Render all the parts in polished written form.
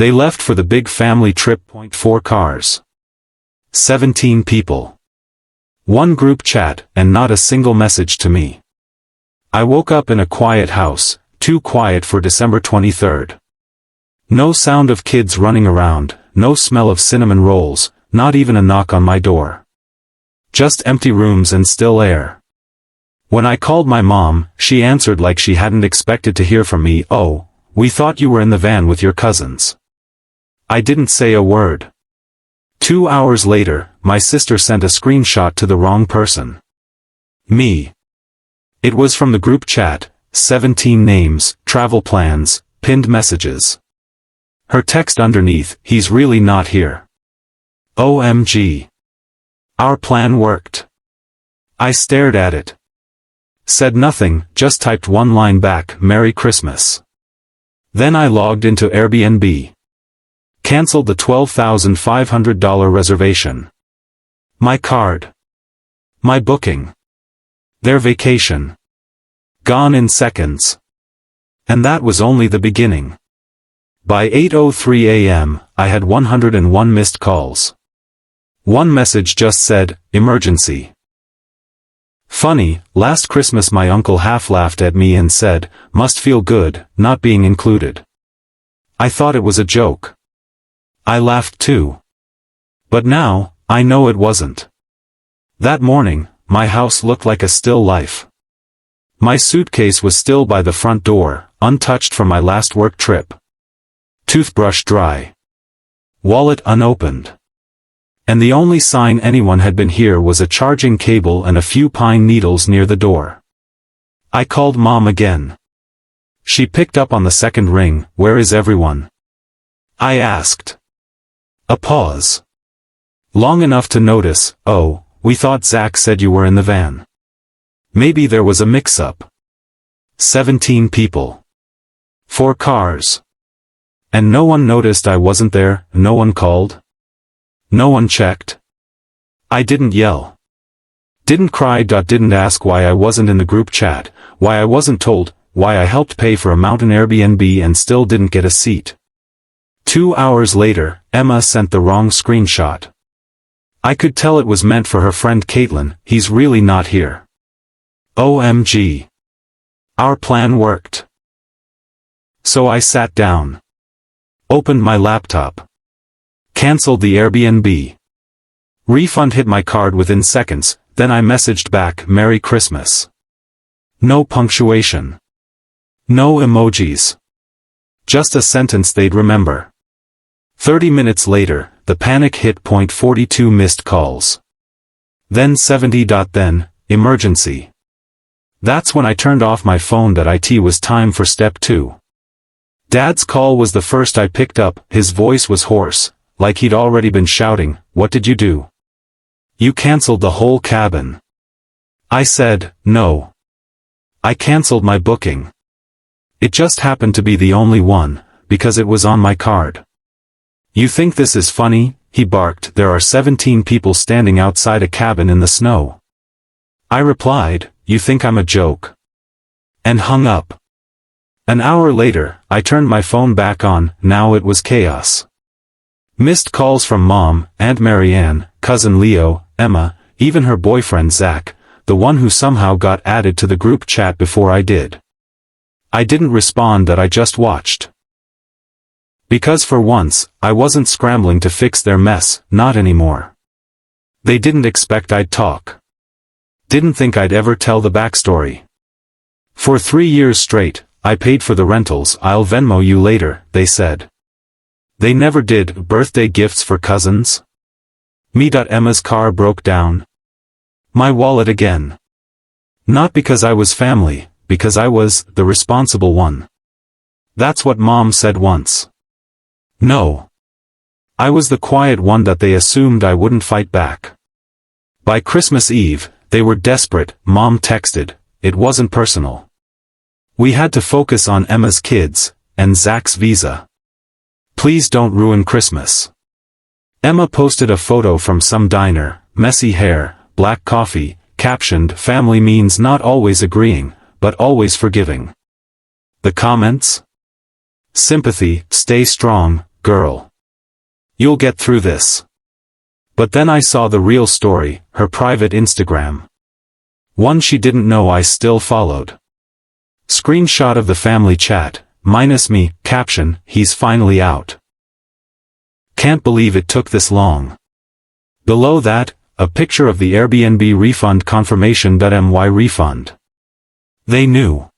They left for the big family trip. 4 cars. 17 people. One group chat, and not a single message to me. I woke up in a quiet house, too quiet for December 23rd. No sound of kids running around, no smell of cinnamon rolls, not even a knock on my door. Just empty rooms and still air. When I called my mom, she answered like she hadn't expected to hear from me. "Oh, we thought you were in the van with your cousins." I didn't say a word. 2 hours later, my sister sent a screenshot to the wrong person. Me. It was from the group chat, 17 names, travel plans, pinned messages. Her text underneath, "He's really not here. OMG. Our plan worked." I stared at it. Said nothing, just typed one line back, "Merry Christmas." Then I logged into Airbnb. Cancelled the $12,500 reservation. My card. My booking. Their vacation. Gone in seconds. And that was only the beginning. By 8:03 a.m., I had 101 missed calls. One message just said, "Emergency." Funny, last Christmas my uncle half laughed at me and said, "Must feel good, not being included." I thought it was a joke. I laughed too. But now, I know it wasn't. That morning, my house looked like a still life. My suitcase was still by the front door, untouched from my last work trip. Toothbrush dry. Wallet unopened. And the only sign anyone had been here was a charging cable and a few pine needles near the door. I called Mom again. She picked up on the second ring. "Where is everyone?" I asked. A pause. Long enough to notice, "Oh, we thought Zach said you were in the van. Maybe there was a mix-up." 17 people. 4 cars. And no one noticed I wasn't there, no one called? No one checked? I didn't yell. Didn't cry. Didn't ask why I wasn't in the group chat, why I wasn't told, why I helped pay for a mountain Airbnb and still didn't get a seat. 2 hours later, Emma sent the wrong screenshot. I could tell it was meant for her friend Caitlin. "He's really not here. OMG. Our plan worked." So I sat down. Opened my laptop. Cancelled the Airbnb. Refund hit my card within seconds, then I messaged back, "Merry Christmas." No punctuation. No emojis. Just a sentence they'd remember. 30 minutes later, the panic hit. 42 missed calls. Then 70. Then, emergency. That's when I turned off my phone. It was time for step 2. Dad's call was the first I picked up. His voice was hoarse, like he'd already been shouting, "What did you do? You cancelled the whole cabin." I said, "No. I cancelled my booking. It just happened to be the only one, because it was on my card." "You think this is funny?" he barked. "There are 17 people standing outside a cabin in the snow." I replied, "You think I'm a joke?" And hung up. An hour later, I turned my phone back on. Now it was chaos. Missed calls from Mom, Aunt Marianne, Cousin Leo, Emma, even her boyfriend Zach, the one who somehow got added to the group chat before I did. I didn't respond. I just watched. Because for once, I wasn't scrambling to fix their mess, not anymore. They didn't expect I'd talk. Didn't think I'd ever tell the backstory. For 3 years straight, I paid for the rentals. "I'll Venmo you later," they said. They never did. Birthday gifts for cousins? Me. Emma's car broke down. My wallet again. Not because I was family, because I was the responsible one. That's what Mom said once. No. I was the quiet one that they assumed I wouldn't fight back. By Christmas Eve, they were desperate. Mom texted, "It wasn't personal. We had to focus on Emma's kids, and Zach's visa. Please don't ruin Christmas." Emma posted a photo from some diner, messy hair, black coffee, captioned, "Family means not always agreeing, but always forgiving." The comments? Sympathy, "Stay strong, girl. You'll get through this. But then I saw the real story, her private Instagram. One she didn't know I still followed. Screenshot of the family chat, minus me, caption, he's finally out. Can't believe it took this long. Below that, a picture of the Airbnb refund confirmation.my refund. They knew.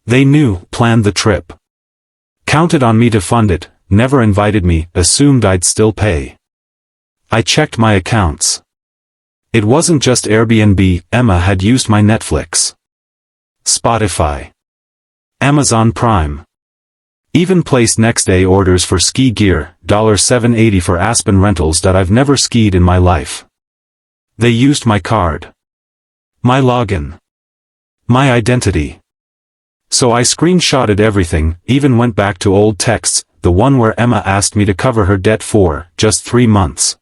They knew, planned the trip. Counted on me to fund it, never invited me, assumed I'd still pay. I checked my accounts. It wasn't just Airbnb, Emma had used my Netflix, Spotify, Amazon Prime. Even placed next day orders for ski gear, $7.80 for Aspen rentals that I've never skied in my life. They used my card, my login, my identity. So I screenshotted everything, even went back to old texts, the one where Emma asked me to cover her debt for just 3 months.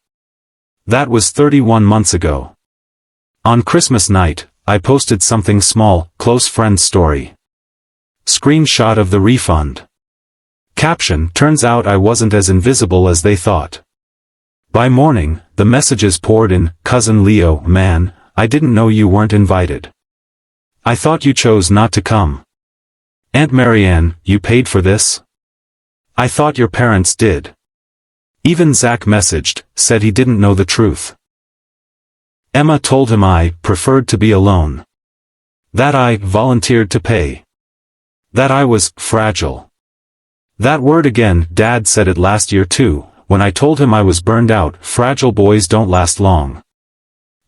That was 31 months ago. On Christmas night, I posted something small, close friend story. Screenshot of the refund. Caption, turns out I wasn't as invisible as they thought. By morning, the messages poured in, cousin Leo, man, I didn't know you weren't invited. I thought you chose not to come. Aunt Marianne, you paid for this? I thought your parents did. Even Zach messaged, said he didn't know the truth. Emma told him I preferred to be alone. That I volunteered to pay. That I was fragile. That word again, Dad said it last year too, when I told him I was burned out, fragile boys don't last long.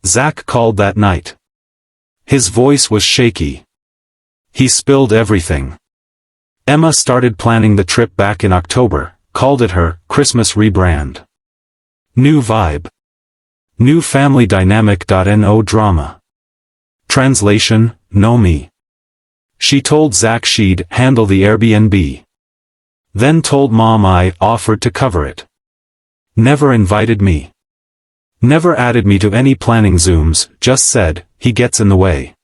Zach called that night. His voice was shaky. He spilled everything. Emma started planning the trip back in October, called it her Christmas rebrand. New vibe. New family dynamic.no drama. Translation, no me. She told Zach she'd handle the Airbnb. Then told Mom I offered to cover it. Never invited me. Never added me to any planning Zooms, just said, he gets in the way.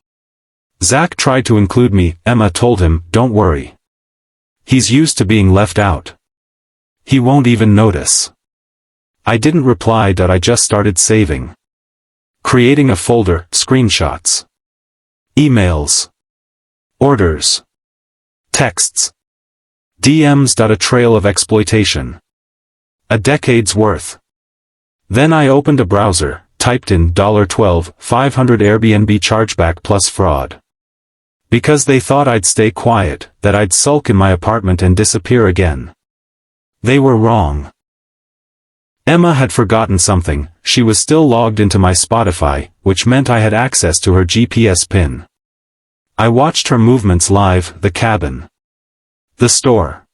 Zach tried to include me, Emma told him, don't worry. He's used to being left out. He won't even notice. I didn't reply that I just started saving. Creating a folder, screenshots. Emails. Orders. Texts. DMs. A trail of exploitation. A decade's worth. Then I opened a browser, typed in $12, 500 Airbnb chargeback plus fraud. Because they thought I'd stay quiet, that I'd sulk in my apartment and disappear again. They were wrong. Emma had forgotten something, she was still logged into my Spotify, which meant I had access to her GPS pin. I watched her movements live, the cabin. The store.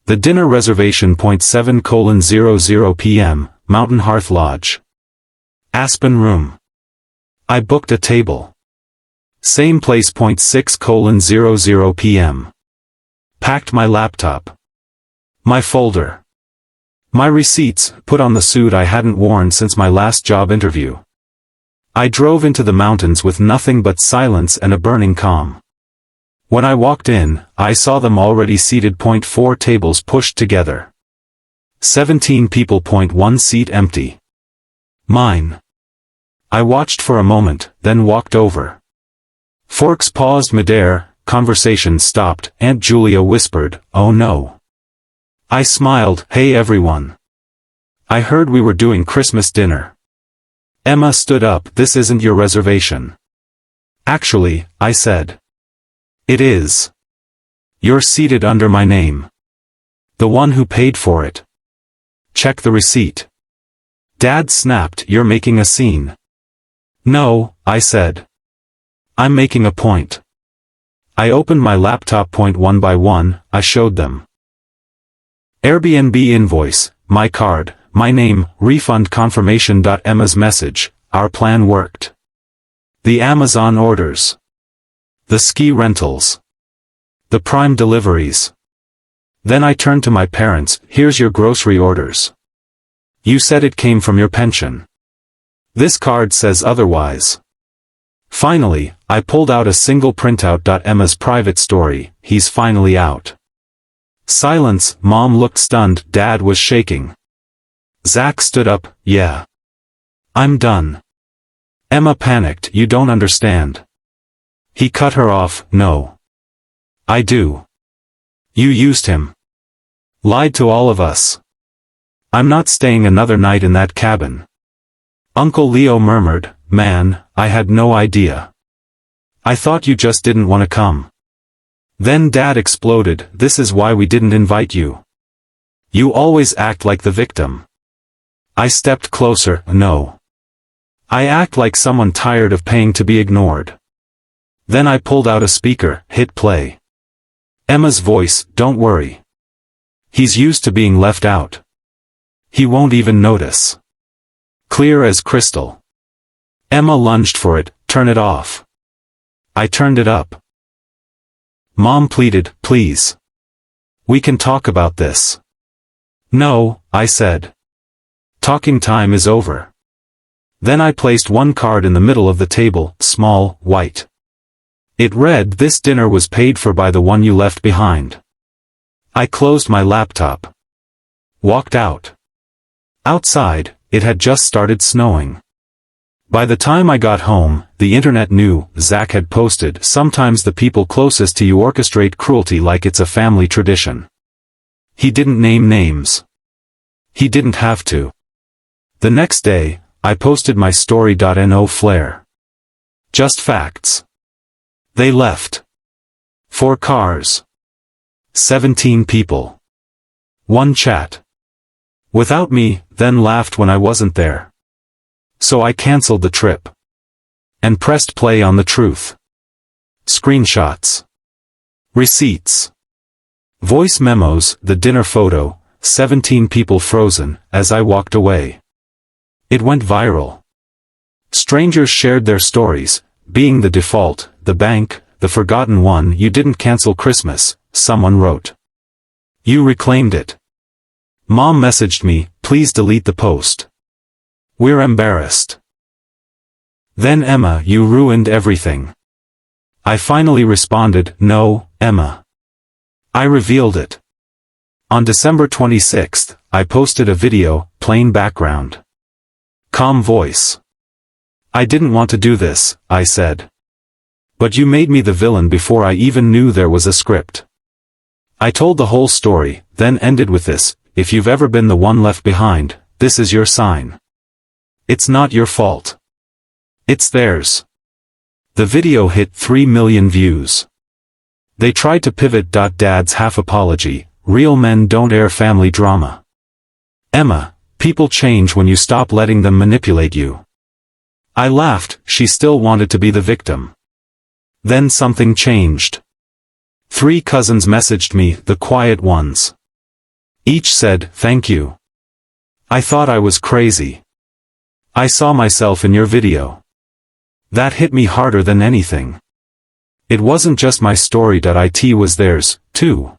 The dinner reservation 7:00 p.m., Mountain Hearth Lodge. Aspen room. I booked a table. Same place 6:00 p.m. Packed my laptop. My folder. My receipts, put on the suit I hadn't worn since my last job interview. I drove into the mountains with nothing but silence and a burning calm. When I walked in, I saw them already seated. 4 tables pushed together. 17 people. 1 seat empty. Mine. I watched for a moment, then walked over. Forks paused midair, conversation stopped, Aunt Julia whispered, oh no. I smiled, hey everyone. I heard we were doing Christmas dinner. Emma stood up, this isn't your reservation. Actually, I said. It is. You're seated under my name. The one who paid for it. Check the receipt. Dad snapped, you're making a scene. No, I said. I'm making a point. I opened my laptop. One by one, I showed them. Airbnb invoice, my card, my name, refund confirmation. Emma's message, our plan worked. The Amazon orders. The ski rentals. The Prime deliveries. Then I turned to my parents, here's your grocery orders. You said it came from your pension. This card says otherwise. Finally, I pulled out a single printout. Emma's private story, he's finally out. Silence. Mom looked stunned. Dad was shaking. Zach stood up. Yeah. I'm done. Emma panicked. You don't understand. He cut her off. No. I do. You used him. Lied to all of us. I'm not staying another night in that cabin. Uncle Leo murmured, Man, I had no idea. I thought you just didn't want to come. Then Dad exploded. This is why we didn't invite you. You always act like the victim. I stepped closer. No. I act like someone tired of paying to be ignored. Then I pulled out a speaker, hit play. Emma's voice, Don't worry. He's used to being left out. He won't even notice. Clear as crystal. Emma lunged for it. Turn it off. I turned it up. Mom pleaded, Please. We can talk about this. No, I said. Talking time is over. Then I placed one card in the middle of the table, small, white. It read, This dinner was paid for by the one you left behind. I closed my laptop. Walked out. Outside, it had just started snowing. By the time I got home, the internet knew. Zach had posted, Sometimes the people closest to you orchestrate cruelty like it's a family tradition. He didn't name names. He didn't have to. The next day, I posted my story.no flare. Just facts. They left. 4 cars. 17 people. 1 chat. Without me, then laughed when I wasn't there. So I cancelled the trip. And pressed play on the truth. Screenshots. Receipts. Voice memos, the dinner photo, 17 people frozen, as I walked away. It went viral. Strangers shared their stories, being the default, the bank, the forgotten one. You didn't cancel Christmas, someone wrote. You reclaimed it. Mom messaged me, please delete the post. We're embarrassed. Then Emma, you ruined everything. I finally responded, no, Emma. I revealed it. On December 26th, I posted a video, plain background. Calm voice. I didn't want to do this, I said. But you made me the villain before I even knew there was a script. I told the whole story, then ended with this, if you've ever been the one left behind, this is your sign. It's not your fault. It's theirs. The video hit 3 million views. They tried to pivot. Dad's half apology, real men don't air family drama. Emma, people change when you stop letting them manipulate you. I laughed, she still wanted to be the victim. Then something changed. 3 cousins messaged me, the quiet ones. Each said, thank you. I thought I was crazy. I saw myself in your video. That hit me harder than anything. It wasn't just my story. It was theirs, too.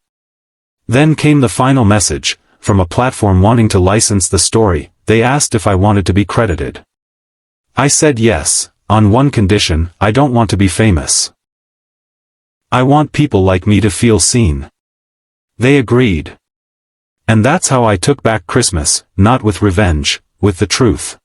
Then came the final message, from a platform wanting to license the story. They asked if I wanted to be credited. I said yes, on one condition, I don't want to be famous. I want people like me to feel seen. They agreed. And that's how I took back Christmas, not with revenge, with the truth.